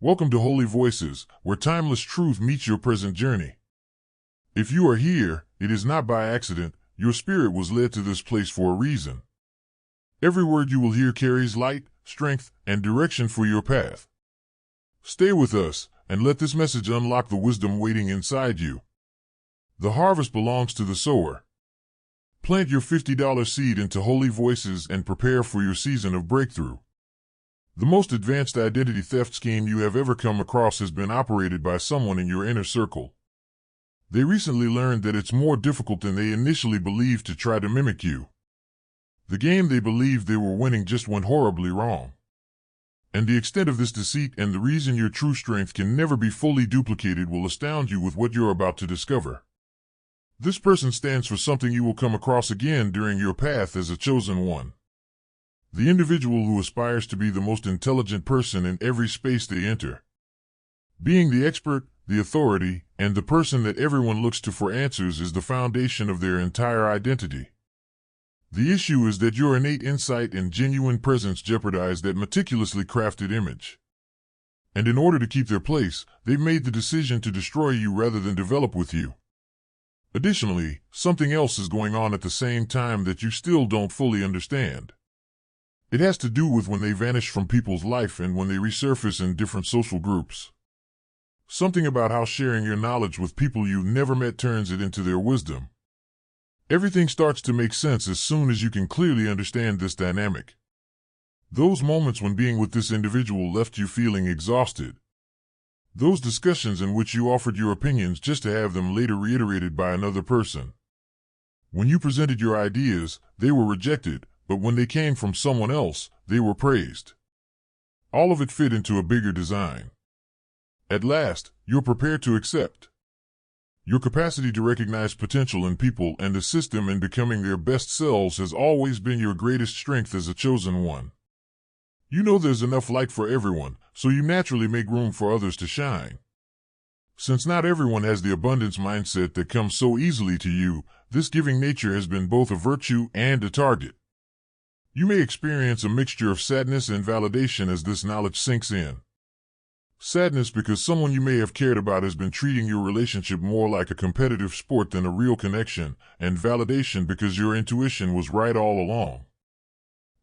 Welcome to Holy Voices, where timeless truth meets your present journey. If you are here, it is not by accident. Your spirit was led to this place for a reason. Every word you will hear carries light, strength, and direction for your path. Stay with us, and let this message unlock the wisdom waiting inside you. The harvest belongs to the sower. Plant your $50 seed into Holy Voices and prepare for your season of breakthrough. The most advanced identity theft scheme you have ever come across has been operated by someone in your inner circle. They recently learned that it's more difficult than they initially believed to try to mimic you. The game they believed they were winning just went horribly wrong. And the extent of this deceit and the reason your true strength can never be fully duplicated will astound you with what you're about to discover. This person stands for something you will come across again during your path as a chosen one. The individual who aspires to be the most intelligent person in every space they enter. Being the expert, the authority, and the person that everyone looks to for answers is the foundation of their entire identity. The issue is that your innate insight and genuine presence jeopardize that meticulously crafted image. And in order to keep their place, they've made the decision to destroy you rather than develop with you. Additionally, something else is going on at the same time that you still don't fully understand. It has to do with when they vanish from people's life and when they resurface in different social groups. Something about how sharing your knowledge with people you've never met turns it into their wisdom. Everything starts to make sense as soon as you can clearly understand this dynamic. Those moments when being with this individual left you feeling exhausted. Those discussions in which you offered your opinions just to have them later reiterated by another person. When you presented your ideas, they were rejected, but when they came from someone else, they were praised. All of it fit into a bigger design. At last, you're prepared to accept. Your capacity to recognize potential in people and assist them in becoming their best selves has always been your greatest strength as a chosen one. You know there's enough light for everyone, so you naturally make room for others to shine. Since not everyone has the abundance mindset that comes so easily to you, this giving nature has been both a virtue and a target. You may experience a mixture of sadness and validation as this knowledge sinks in. Sadness because someone you may have cared about has been treating your relationship more like a competitive sport than a real connection, and validation because your intuition was right all along.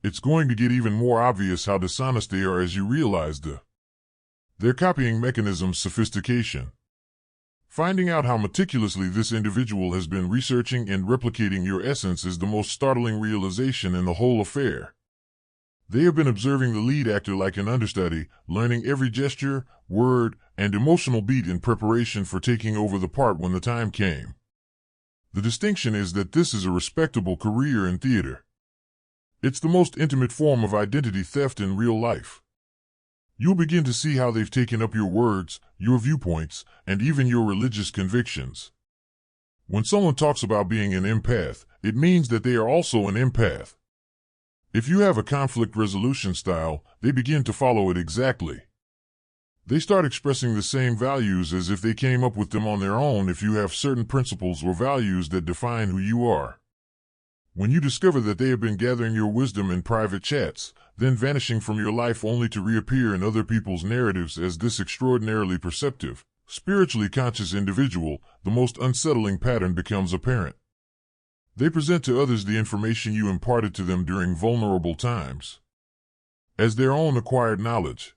It's going to get even more obvious how dishonest they are as you realize their copying mechanism's sophistication. Finding out how meticulously this individual has been researching and replicating your essence is the most startling realization in the whole affair. They have been observing the lead actor like an understudy, learning every gesture, word, and emotional beat in preparation for taking over the part when the time came. The distinction is that this is a respectable career in theater. It's the most intimate form of identity theft in real life. You'll begin to see how they've taken up your words, your viewpoints, and even your religious convictions. When someone talks about being an empath, it means that they are also an empath. If you have a conflict resolution style, they begin to follow it exactly. They start expressing the same values as if they came up with them on their own if you have certain principles or values that define who you are. When you discover that they have been gathering your wisdom in private chats, then vanishing from your life only to reappear in other people's narratives as this extraordinarily perceptive, spiritually conscious individual, the most unsettling pattern becomes apparent. They present to others the information you imparted to them during vulnerable times as their own acquired knowledge.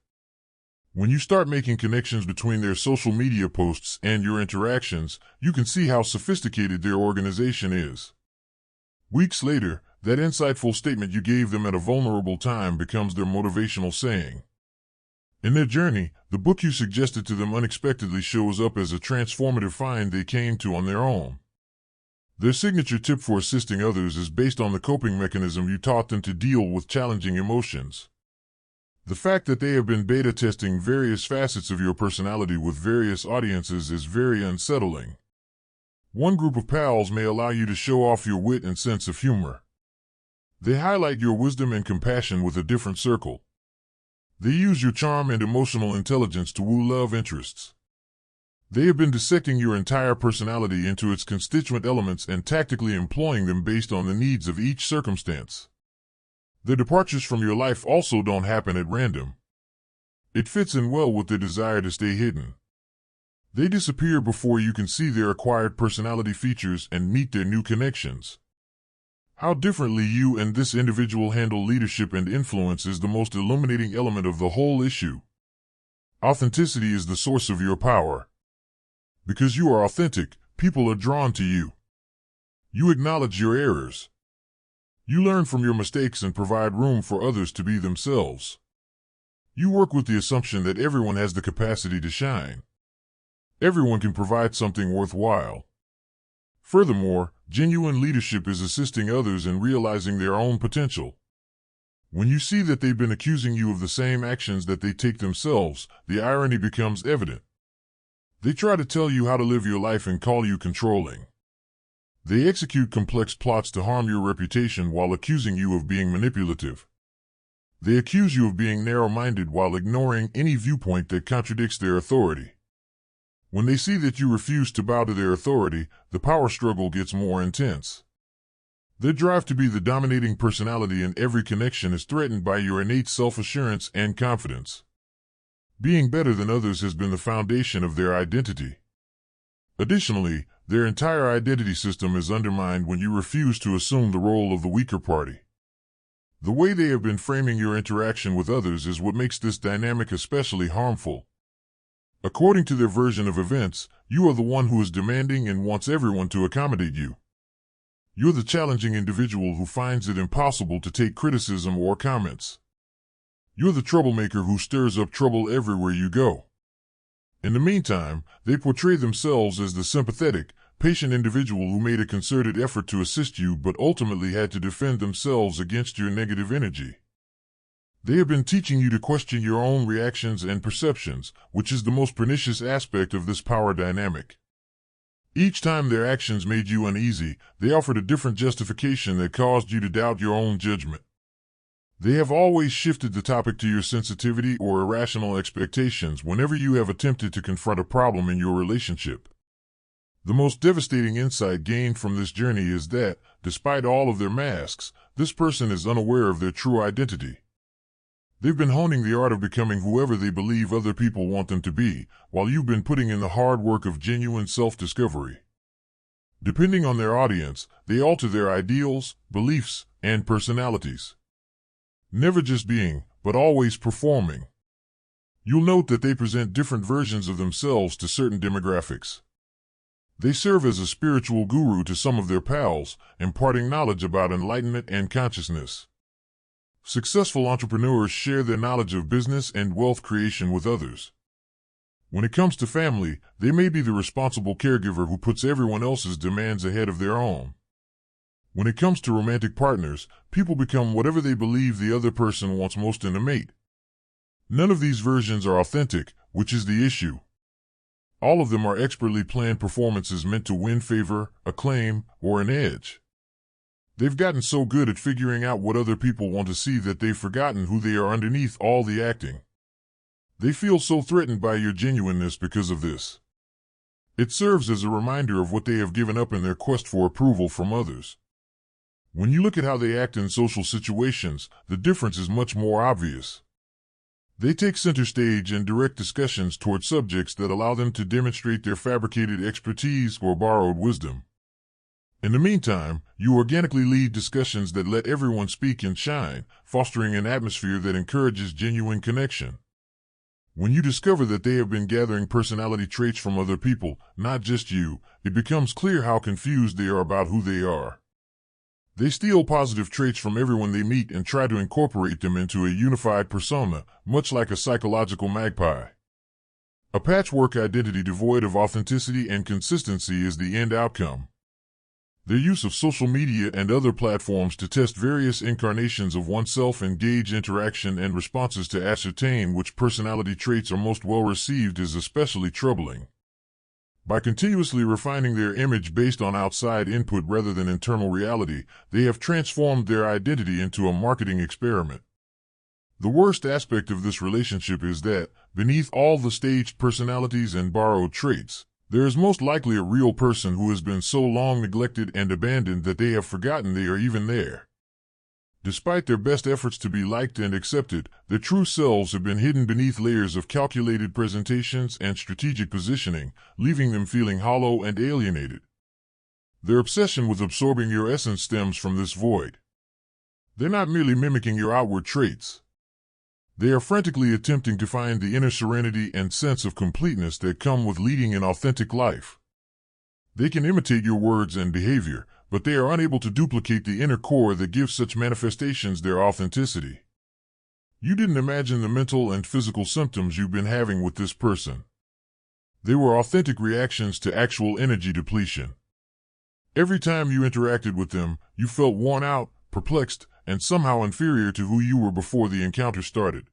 When you start making connections between their social media posts and your interactions, you can see how sophisticated their organization is. Weeks later, that insightful statement you gave them at a vulnerable time becomes their motivational saying. In their journey, the book you suggested to them unexpectedly shows up as a transformative find they came to on their own. Their signature tip for assisting others is based on the coping mechanism you taught them to deal with challenging emotions. The fact that they have been beta testing various facets of your personality with various audiences is very unsettling. One group of pals may allow you to show off your wit and sense of humor. They highlight your wisdom and compassion with a different circle. They use your charm and emotional intelligence to woo love interests. They have been dissecting your entire personality into its constituent elements and tactically employing them based on the needs of each circumstance. Their departures from your life also don't happen at random. It fits in well with their desire to stay hidden. They disappear before you can see their acquired personality features and meet their new connections. How differently you and this individual handle leadership and influence is the most illuminating element of the whole issue. Authenticity is the source of your power. Because you are authentic, people are drawn to you. You acknowledge your errors. You learn from your mistakes and provide room for others to be themselves. You work with the assumption that everyone has the capacity to shine. Everyone can provide something worthwhile. Furthermore, genuine leadership is assisting others in realizing their own potential. When you see that they've been accusing you of the same actions that they take themselves, the irony becomes evident. They try to tell you how to live your life and call you controlling. They execute complex plots to harm your reputation while accusing you of being manipulative. They accuse you of being narrow-minded while ignoring any viewpoint that contradicts their authority. When they see that you refuse to bow to their authority, the power struggle gets more intense. Their drive to be the dominating personality in every connection is threatened by your innate self-assurance and confidence. Being better than others has been the foundation of their identity. Additionally, their entire identity system is undermined when you refuse to assume the role of the weaker party. The way they have been framing your interaction with others is what makes this dynamic especially harmful. According to their version of events, you are the one who is demanding and wants everyone to accommodate you. You're the challenging individual who finds it impossible to take criticism or comments. You're the troublemaker who stirs up trouble everywhere you go. In the meantime, they portray themselves as the sympathetic, patient individual who made a concerted effort to assist you but ultimately had to defend themselves against your negative energy. They have been teaching you to question your own reactions and perceptions, which is the most pernicious aspect of this power dynamic. Each time their actions made you uneasy, they offered a different justification that caused you to doubt your own judgment. They have always shifted the topic to your sensitivity or irrational expectations whenever you have attempted to confront a problem in your relationship. The most devastating insight gained from this journey is that, despite all of their masks, this person is unaware of their true identity. They've been honing the art of becoming whoever they believe other people want them to be, while you've been putting in the hard work of genuine self-discovery. Depending on their audience, they alter their ideals, beliefs, and personalities. Never just being, but always performing. You'll note that they present different versions of themselves to certain demographics. They serve as a spiritual guru to some of their pals, imparting knowledge about enlightenment and consciousness. Successful entrepreneurs share their knowledge of business and wealth creation with others. When it comes to family, they may be the responsible caregiver who puts everyone else's demands ahead of their own. When it comes to romantic partners, people become whatever they believe the other person wants most in a mate. None of these versions are authentic, which is the issue. All of them are expertly planned performances meant to win favor, acclaim, or an edge. They've gotten so good at figuring out what other people want to see that they've forgotten who they are underneath all the acting. They feel so threatened by your genuineness because of this. It serves as a reminder of what they have given up in their quest for approval from others. When you look at how they act in social situations, the difference is much more obvious. They take center stage and direct discussions toward subjects that allow them to demonstrate their fabricated expertise or borrowed wisdom. In the meantime, you organically lead discussions that let everyone speak and shine, fostering an atmosphere that encourages genuine connection. When you discover that they have been gathering personality traits from other people, not just you, it becomes clear how confused they are about who they are. They steal positive traits from everyone they meet and try to incorporate them into a unified persona, much like a psychological magpie. A patchwork identity devoid of authenticity and consistency is the end outcome. Their use of social media and other platforms to test various incarnations of oneself and gauge interaction and responses to ascertain which personality traits are most well received is especially troubling. By continuously refining their image based on outside input rather than internal reality, they have transformed their identity into a marketing experiment. The worst aspect of this relationship is that, beneath all the staged personalities and borrowed traits, there is most likely a real person who has been so long neglected and abandoned that they have forgotten they are even there. Despite their best efforts to be liked and accepted, their true selves have been hidden beneath layers of calculated presentations and strategic positioning, leaving them feeling hollow and alienated. Their obsession with absorbing your essence stems from this void. They're not merely mimicking your outward traits. They are frantically attempting to find the inner serenity and sense of completeness that come with leading an authentic life. They can imitate your words and behavior, but they are unable to duplicate the inner core that gives such manifestations their authenticity. You didn't imagine the mental and physical symptoms you've been having with this person. They were authentic reactions to actual energy depletion. Every time you interacted with them, you felt worn out, perplexed, and somehow inferior to who you were before the encounter started.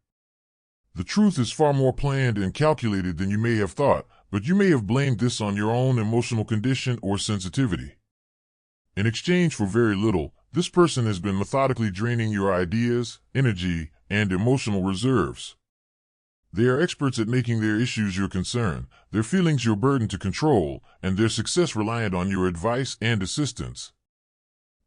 The truth is far more planned and calculated than you may have thought, but you may have blamed this on your own emotional condition or sensitivity. In exchange for very little, this person has been methodically draining your ideas, energy, and emotional reserves. They are experts at making their issues your concern, their feelings your burden to control, and their success reliant on your advice and assistance.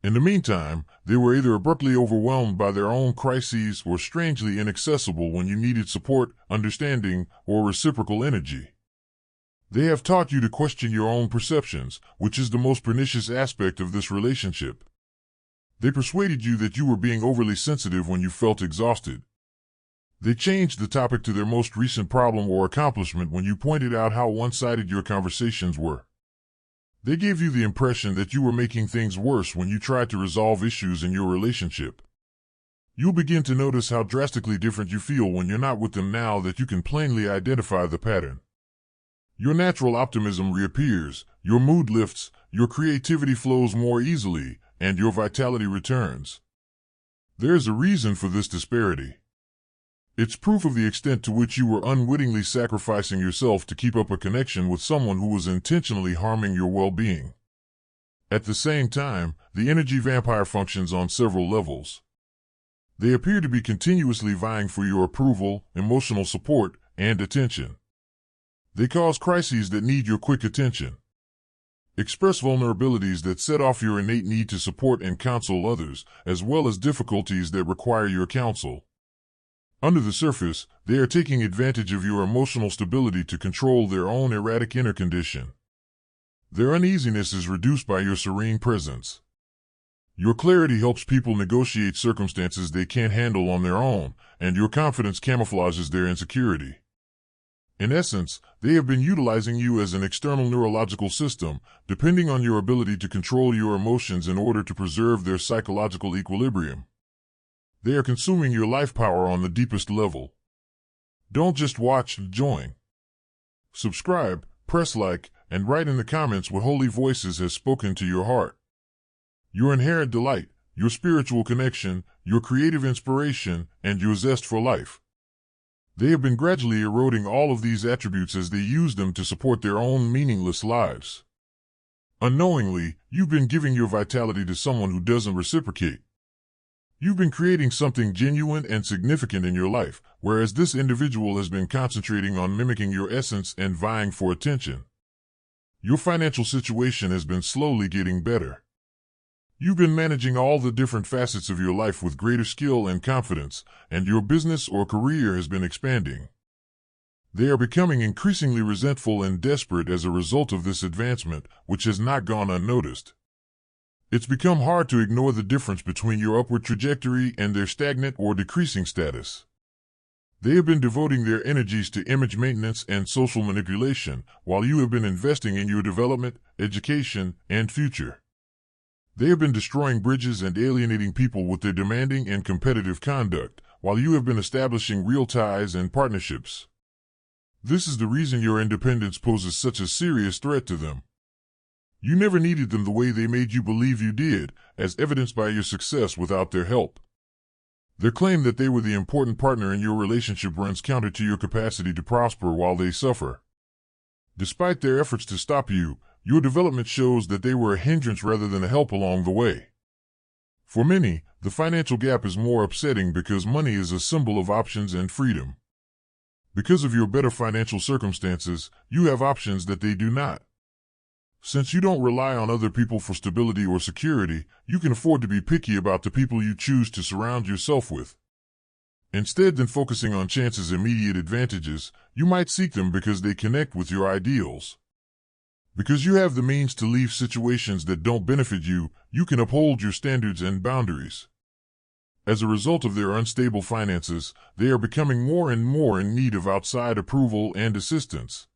In the meantime, they were either abruptly overwhelmed by their own crises or strangely inaccessible when you needed support, understanding, or reciprocal energy. They have taught you to question your own perceptions, which is the most pernicious aspect of this relationship. They persuaded you that you were being overly sensitive when you felt exhausted. They changed the topic to their most recent problem or accomplishment when you pointed out how one-sided your conversations were. They gave you the impression that you were making things worse when you tried to resolve issues in your relationship. You'll begin to notice how drastically different you feel when you're not with them now that you can plainly identify the pattern. Your natural optimism reappears, your mood lifts, your creativity flows more easily, and your vitality returns. There's a reason for this disparity. It's proof of the extent to which you were unwittingly sacrificing yourself to keep up a connection with someone who was intentionally harming your well-being. At the same time, the energy vampire functions on several levels. They appear to be continuously vying for your approval, emotional support, and attention. They cause crises that need your quick attention. Express vulnerabilities that set off your innate need to support and counsel others, as well as difficulties that require your counsel. Under the surface, they are taking advantage of your emotional stability to control their own erratic inner condition. Their uneasiness is reduced by your serene presence. Your clarity helps people negotiate circumstances they can't handle on their own, and your confidence camouflages their insecurity. In essence, they have been utilizing you as an external neurological system, depending on your ability to control your emotions in order to preserve their psychological equilibrium. They are consuming your life power on the deepest level. Don't just watch, join. Subscribe, press like, and write in the comments what holy voices has spoken to your heart. Your inherent delight, your spiritual connection, your creative inspiration, and your zest for life. They have been gradually eroding all of these attributes as they use them to support their own meaningless lives. Unknowingly, you've been giving your vitality to someone who doesn't reciprocate. You've been creating something genuine and significant in your life, whereas this individual has been concentrating on mimicking your essence and vying for attention. Your financial situation has been slowly getting better. You've been managing all the different facets of your life with greater skill and confidence, and your business or career has been expanding. They are becoming increasingly resentful and desperate as a result of this advancement, which has not gone unnoticed. It's become hard to ignore the difference between your upward trajectory and their stagnant or decreasing status. They have been devoting their energies to image maintenance and social manipulation, while you have been investing in your development, education, and future. They have been destroying bridges and alienating people with their demanding and competitive conduct, while you have been establishing real ties and partnerships. This is the reason your independence poses such a serious threat to them. You never needed them the way they made you believe you did, as evidenced by your success without their help. Their claim that they were the important partner in your relationship runs counter to your capacity to prosper while they suffer. Despite their efforts to stop you, your development shows that they were a hindrance rather than a help along the way. For many, the financial gap is more upsetting because money is a symbol of options and freedom. Because of your better financial circumstances, you have options that they do not. Since you don't rely on other people for stability or security, you can afford to be picky about the people you choose to surround yourself with. Instead than focusing on chance's immediate advantages, you might seek them because they connect with your ideals. Because you have the means to leave situations that don't benefit you, you can uphold your standards and boundaries. As a result of their unstable finances, they are becoming more and more in need of outside approval and assistance.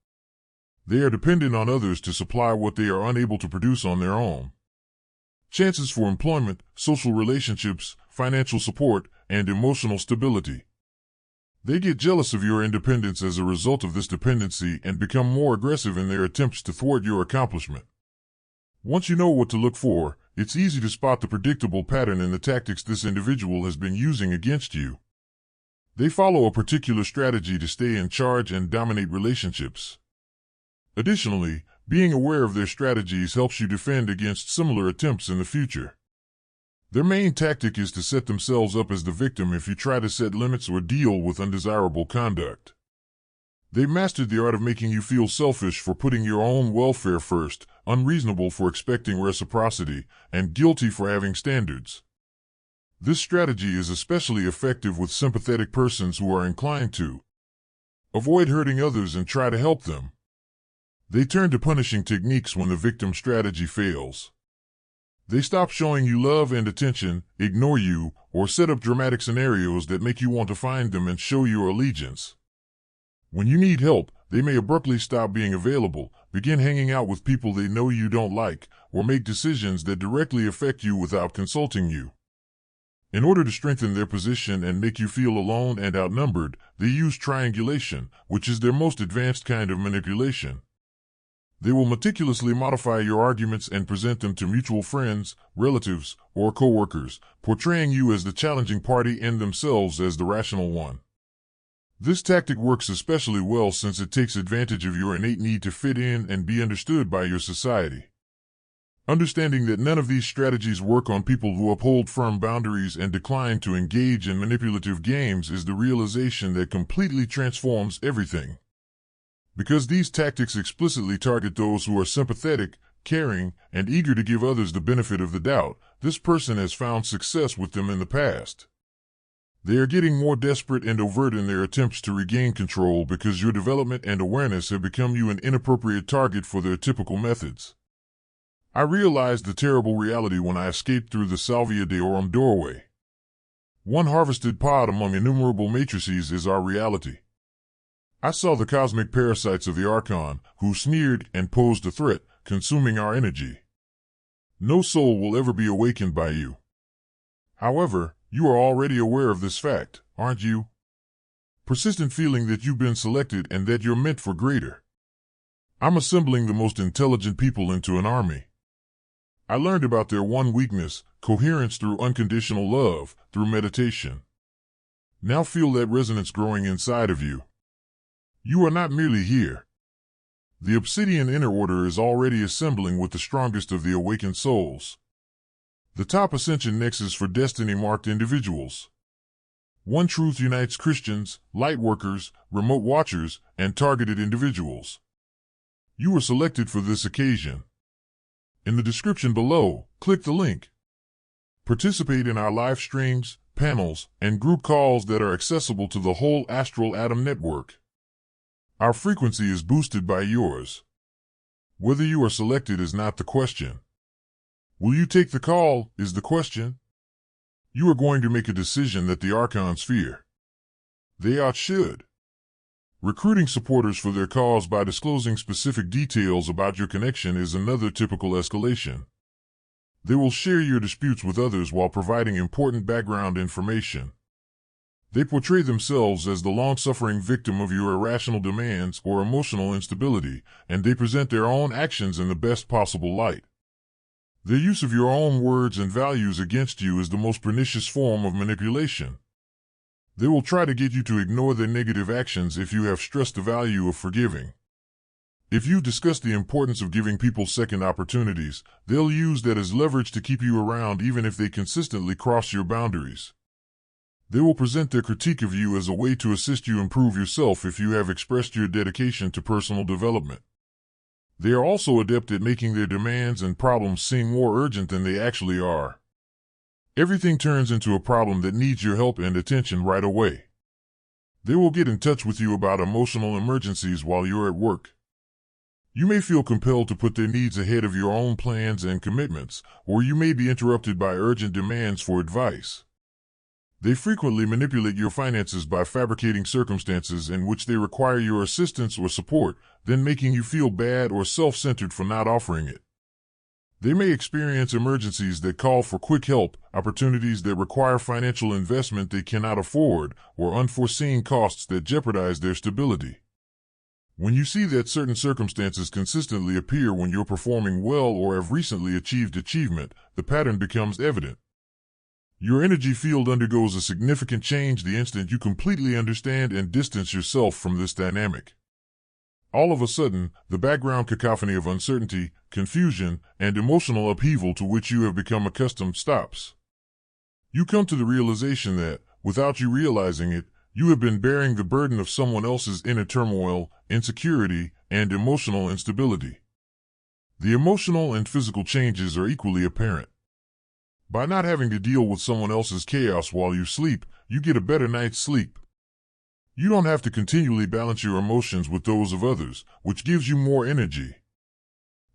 They are dependent on others to supply what they are unable to produce on their own. Chances for employment, social relationships, financial support, and emotional stability. They get jealous of your independence as a result of this dependency and become more aggressive in their attempts to thwart your accomplishment. Once you know what to look for, it's easy to spot the predictable pattern in the tactics this individual has been using against you. They follow a particular strategy to stay in charge and dominate relationships. Additionally, being aware of their strategies helps you defend against similar attempts in the future. Their main tactic is to set themselves up as the victim if you try to set limits or deal with undesirable conduct. They mastered the art of making you feel selfish for putting your own welfare first, unreasonable for expecting reciprocity, and guilty for having standards. This strategy is especially effective with sympathetic persons who are inclined to avoid hurting others and try to help them. They turn to punishing techniques when the victim strategy fails. They stop showing you love and attention, ignore you, or set up dramatic scenarios that make you want to find them and show your allegiance. When you need help, they may abruptly stop being available, begin hanging out with people they know you don't like, or make decisions that directly affect you without consulting you. In order to strengthen their position and make you feel alone and outnumbered, they use triangulation, which is their most advanced kind of manipulation. They will meticulously modify your arguments and present them to mutual friends, relatives, or coworkers, portraying you as the challenging party and themselves as the rational one. This tactic works especially well since it takes advantage of your innate need to fit in and be understood by your society. Understanding that none of these strategies work on people who uphold firm boundaries and decline to engage in manipulative games is the realization that completely transforms everything. Because these tactics explicitly target those who are sympathetic, caring, and eager to give others the benefit of the doubt, this person has found success with them in the past. They are getting more desperate and overt in their attempts to regain control because your development and awareness have become you an inappropriate target for their typical methods. I realized the terrible reality when I escaped through the Salvia Deorum doorway. One harvested pod among innumerable matrices is our reality. I saw the cosmic parasites of the Archon, who sneered and posed a threat, consuming our energy. No soul will ever be awakened by you. However, you are already aware of this fact, aren't you? Persistent feeling that you've been selected and that you're meant for greater. I'm assembling the most intelligent people into an army. I learned about their one weakness, coherence through unconditional love, through meditation. Now feel that resonance growing inside of you. You are not merely here. The Obsidian Inner Order is already assembling with the strongest of the awakened souls. The top ascension nexus for destiny-marked individuals. One Truth unites Christians, light workers, remote watchers, and targeted individuals. You were selected for this occasion. In the description below, click the link. Participate in our live streams, panels, and group calls that are accessible to the whole Astral Atom Network. Our frequency is boosted by yours. Whether you are selected is not the question. Will you take the call, is the question. You are going to make a decision that the Archons fear. They should. Recruiting supporters for their cause by disclosing specific details about your connection is another typical escalation. They will share your disputes with others while providing important background information. They portray themselves as the long-suffering victim of your irrational demands or emotional instability, and they present their own actions in the best possible light. Their use of your own words and values against you is the most pernicious form of manipulation. They will try to get you to ignore their negative actions if you have stressed the value of forgiving. If you discuss the importance of giving people second opportunities, they'll use that as leverage to keep you around even if they consistently cross your boundaries. They will present their critique of you as a way to assist you improve yourself if you have expressed your dedication to personal development. They are also adept at making their demands and problems seem more urgent than they actually are. Everything turns into a problem that needs your help and attention right away. They will get in touch with you about emotional emergencies while you're at work. You may feel compelled to put their needs ahead of your own plans and commitments, or you may be interrupted by urgent demands for advice. They frequently manipulate your finances by fabricating circumstances in which they require your assistance or support, then making you feel bad or self-centered for not offering it. They may experience emergencies that call for quick help, opportunities that require financial investment they cannot afford, or unforeseen costs that jeopardize their stability. When you see that certain circumstances consistently appear when you're performing well or have recently achieved achievement, the pattern becomes evident. Your energy field undergoes a significant change the instant you completely understand and distance yourself from this dynamic. All of a sudden, the background cacophony of uncertainty, confusion, and emotional upheaval to which you have become accustomed stops. You come to the realization that, without you realizing it, you have been bearing the burden of someone else's inner turmoil, insecurity, and emotional instability. The emotional and physical changes are equally apparent. By not having to deal with someone else's chaos while you sleep, you get a better night's sleep. You don't have to continually balance your emotions with those of others, which gives you more energy.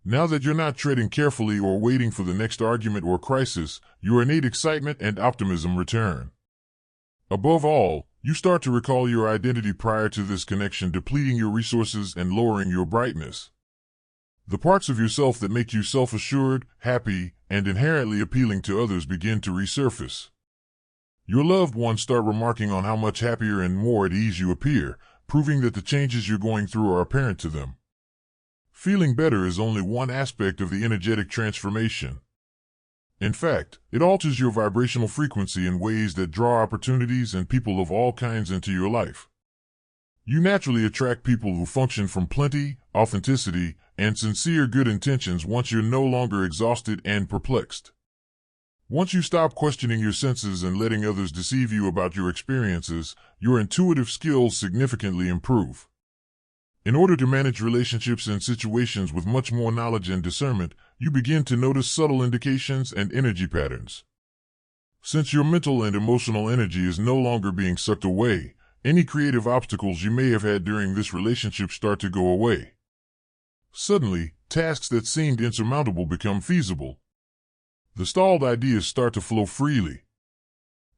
Now that you're not treading carefully or waiting for the next argument or crisis, your innate excitement and optimism return. Above all, you start to recall your identity prior to this connection, depleting your resources and lowering your brightness. The parts of yourself that make you self-assured, happy, and inherently appealing to others begin to resurface. Your loved ones start remarking on how much happier and more at ease you appear, proving that the changes you're going through are apparent to them. Feeling better is only one aspect of the energetic transformation. In fact, it alters your vibrational frequency in ways that draw opportunities and people of all kinds into your life. You naturally attract people who function from plenty, authenticity, and sincere good intentions once you're no longer exhausted and perplexed. Once you stop questioning your senses and letting others deceive you about your experiences, your intuitive skills significantly improve. In order to manage relationships and situations with much more knowledge and discernment, you begin to notice subtle indications and energy patterns. Since your mental and emotional energy is no longer being sucked away, any creative obstacles you may have had during this relationship start to go away. Suddenly, tasks that seemed insurmountable become feasible. The stalled ideas start to flow freely.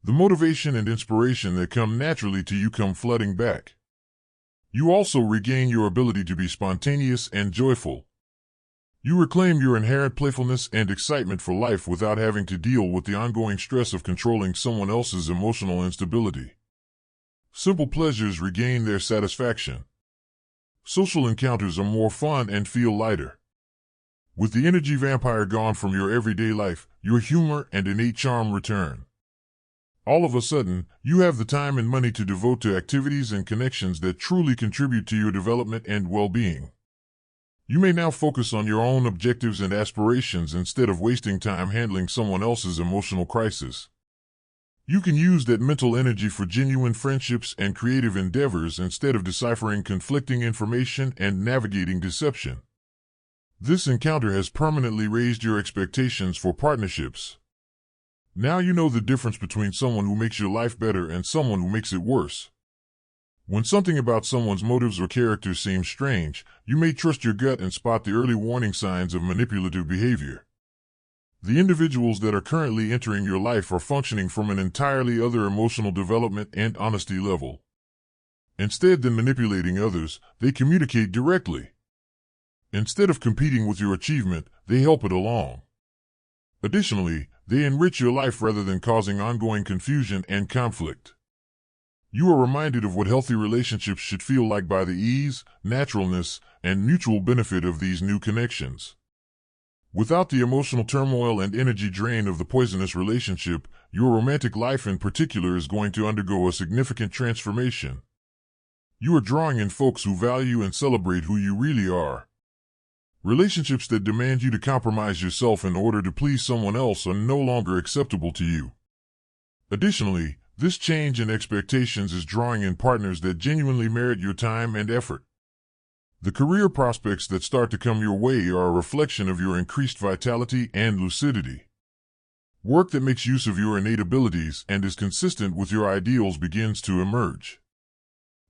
The motivation and inspiration that come naturally to you come flooding back. You also regain your ability to be spontaneous and joyful. You reclaim your inherent playfulness and excitement for life without having to deal with the ongoing stress of controlling someone else's emotional instability. Simple pleasures regain their satisfaction. Social encounters are more fun and feel lighter. With the energy vampire gone from your everyday life, your humor and innate charm return. All of a sudden, you have the time and money to devote to activities and connections that truly contribute to your development and well-being. You may now focus on your own objectives and aspirations instead of wasting time handling someone else's emotional crisis. You can use that mental energy for genuine friendships and creative endeavors instead of deciphering conflicting information and navigating deception. This encounter has permanently raised your expectations for partnerships. Now you know the difference between someone who makes your life better and someone who makes it worse. When something about someone's motives or character seems strange, you may trust your gut and spot the early warning signs of manipulative behavior. The individuals that are currently entering your life are functioning from an entirely other emotional development and honesty level. Instead than manipulating others, they communicate directly. Instead of competing with your achievement, they help it along. Additionally, they enrich your life rather than causing ongoing confusion and conflict. You are reminded of what healthy relationships should feel like by the ease, naturalness, and mutual benefit of these new connections. Without the emotional turmoil and energy drain of the poisonous relationship, your romantic life in particular is going to undergo a significant transformation. You are drawing in folks who value and celebrate who you really are. Relationships that demand you to compromise yourself in order to please someone else are no longer acceptable to you. Additionally, this change in expectations is drawing in partners that genuinely merit your time and effort. The career prospects that start to come your way are a reflection of your increased vitality and lucidity. Work that makes use of your innate abilities and is consistent with your ideals begins to emerge.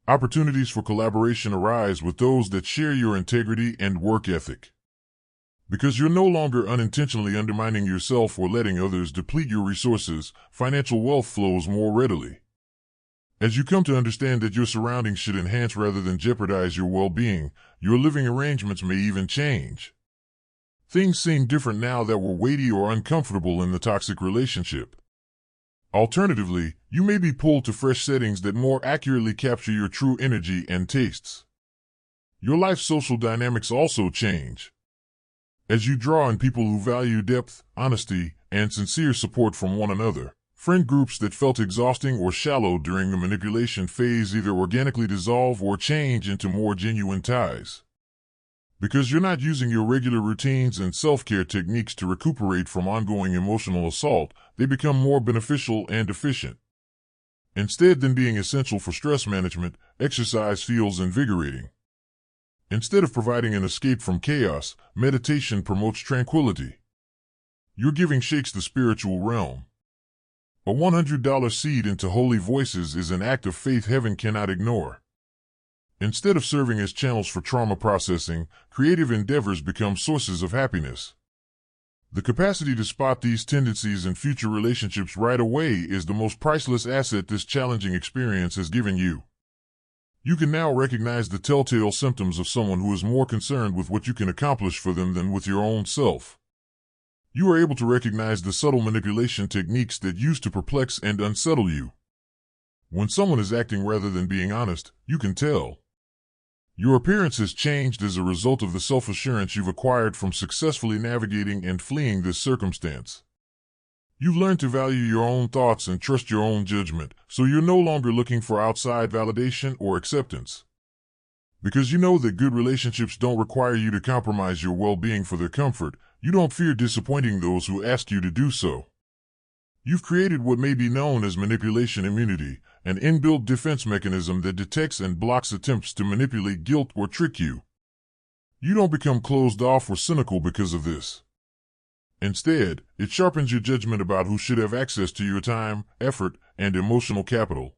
Opportunities for collaboration arise with those that share your integrity and work ethic. Because you're no longer unintentionally undermining yourself or letting others deplete your resources, financial wealth flows more readily. As you come to understand that your surroundings should enhance rather than jeopardize your well-being, your living arrangements may even change. Things seem different now that were weighty or uncomfortable in the toxic relationship. Alternatively, you may be pulled to fresh settings that more accurately capture your true energy and tastes. Your life's social dynamics also change. As you draw on people who value depth, honesty, and sincere support from one another, friend groups that felt exhausting or shallow during the manipulation phase either organically dissolve or change into more genuine ties. Because you're not using your regular routines and self-care techniques to recuperate from ongoing emotional assault, they become more beneficial and efficient. Instead than being essential for stress management, exercise feels invigorating. Instead of providing an escape from chaos, meditation promotes tranquility. Your giving shakes the spiritual realm. A $100 seed into holy voices is an act of faith heaven cannot ignore. Instead of serving as channels for trauma processing, creative endeavors become sources of happiness. The capacity to spot these tendencies in future relationships right away is the most priceless asset this challenging experience has given you. You can now recognize the telltale symptoms of someone who is more concerned with what you can accomplish for them than with your own self. You are able to recognize the subtle manipulation techniques that used to perplex and unsettle you. When someone is acting rather than being honest, you can tell. Your appearance has changed as a result of the self-assurance you've acquired from successfully navigating and fleeing this circumstance. You've learned to value your own thoughts and trust your own judgment, so you're no longer looking for outside validation or acceptance. Because you know that good relationships don't require you to compromise your well-being for their comfort, you don't fear disappointing those who ask you to do so. You've created what may be known as manipulation immunity, an inbuilt defense mechanism that detects and blocks attempts to manipulate, guilt, or trick you. You don't become closed off or cynical because of this. Instead, it sharpens your judgment about who should have access to your time, effort, and emotional capital.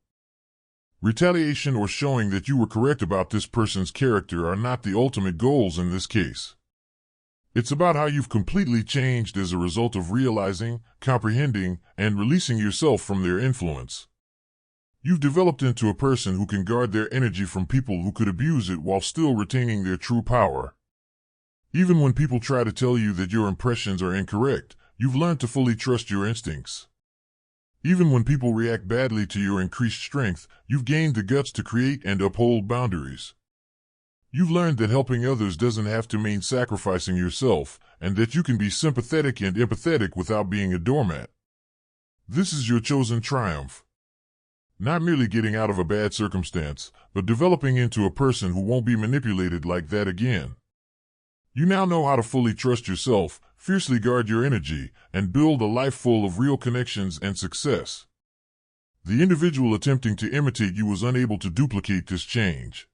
Retaliation or showing that you were correct about this person's character are not the ultimate goals in this case. It's about how you've completely changed as a result of realizing, comprehending, and releasing yourself from their influence. You've developed into a person who can guard their energy from people who could abuse it while still retaining their true power. Even when people try to tell you that your impressions are incorrect, you've learned to fully trust your instincts. Even when people react badly to your increased strength, you've gained the guts to create and uphold boundaries. You've learned that helping others doesn't have to mean sacrificing yourself, and that you can be sympathetic and empathetic without being a doormat. This is your chosen triumph. Not merely getting out of a bad circumstance, but developing into a person who won't be manipulated like that again. You now know how to fully trust yourself, fiercely guard your energy, and build a life full of real connections and success. The individual attempting to imitate you was unable to duplicate this change.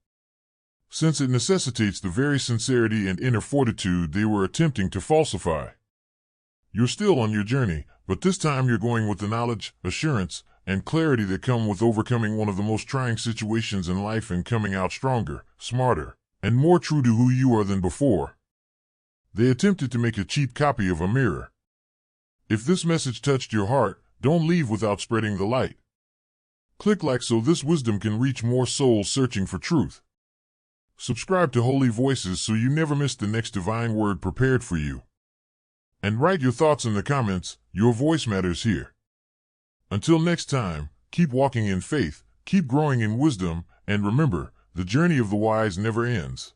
Since it necessitates the very sincerity and inner fortitude they were attempting to falsify. You're still on your journey, but this time you're going with the knowledge, assurance, and clarity that come with overcoming one of the most trying situations in life and coming out stronger, smarter, and more true to who you are than before. They attempted to make a cheap copy of a mirror. If this message touched your heart, don't leave without spreading the light. Click like so this wisdom can reach more souls searching for truth. Subscribe to Holy Voices so you never miss the next divine word prepared for you. And write your thoughts in the comments, your voice matters here. Until next time, keep walking in faith, keep growing in wisdom, and remember, the journey of the wise never ends.